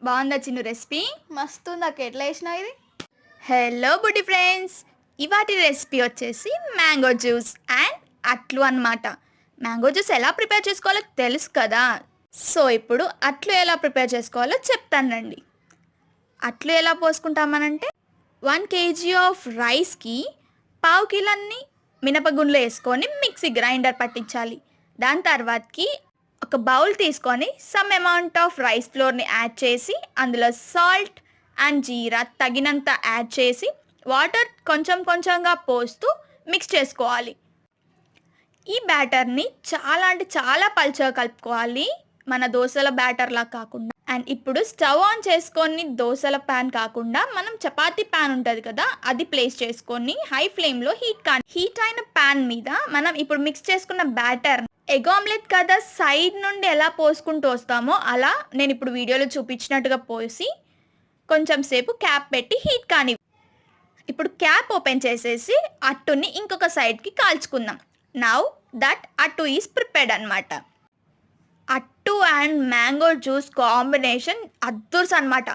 బాగుందా చిన్ను రెసిపీ? మస్తు నాకు ఎట్లా వేసినావు ఇది? హలో బుడ్డి ఫ్రెండ్స్, ఇవాటి రెసిపీ వచ్చేసి మ్యాంగో జ్యూస్ అండ్ అట్లు అన్నమాట. మ్యాంగో జ్యూస్ ఎలా ప్రిపేర్ చేసుకోవాలో తెలుసు కదా. సో ఇప్పుడు అట్లు ఎలా ప్రిపేర్ చేసుకోవాలో చెప్తానండి. అట్లు ఎలా పోసుకుంటామనంటే 1 kg ఆఫ్ రైస్కి పావు కిలోన్ని మినపగుండ్లు వేసుకొని మిక్సీ గ్రైండర్ పట్టించాలి. దాని తర్వాతకి ఒక బౌల్ తీసుకొని సమ్ అమౌంట్ ఆఫ్ రైస్ ఫ్లోర్ని యాడ్ చేసి అందులో సాల్ట్ అండ్ జీరా తగినంత యాడ్ చేసి వాటర్ కొంచెం కొంచెంగా పోస్తూ మిక్స్ చేసుకోవాలి. ఈ బ్యాటర్ని చాలా అంటే చాలా పల్చగా కలుపుకోవాలి, మన దోశల బ్యాటర్లా కాకుండా. అండ్ ఇప్పుడు స్టవ్ ఆన్ చేసుకొని దోశల ప్యాన్ కాకుండా మనం చపాతీ ప్యాన్ ఉంటుంది కదా, అది ప్లేస్ చేసుకొని హై ఫ్లేమ్లో హీట్ అయిన ప్యాన్ మీద మనం ఇప్పుడు మిక్స్ చేసుకున్న బ్యాటర్ ఎగ్ ఆమ్లెట్ కదా సైడ్ నుండి ఎలా పోసుకుంటూ వస్తామో అలా నేను ఇప్పుడు వీడియోలో చూపించినట్టుగా పోసి కొంచెం సేపు క్యాప్ పెట్టి హీట్ కాని. ఇప్పుడు క్యాప్ ఓపెన్ చేసేసి అట్టుని ఇంకొక సైడ్కి కాల్చుకుందాం. నౌ దట్ అట్టు ఈజ్ ప్రిపేర్డ్ అనమాట. అట్టు అండ్ మ్యాంగో జ్యూస్ కాంబినేషన్ అద్దుర్స్ అనమాట.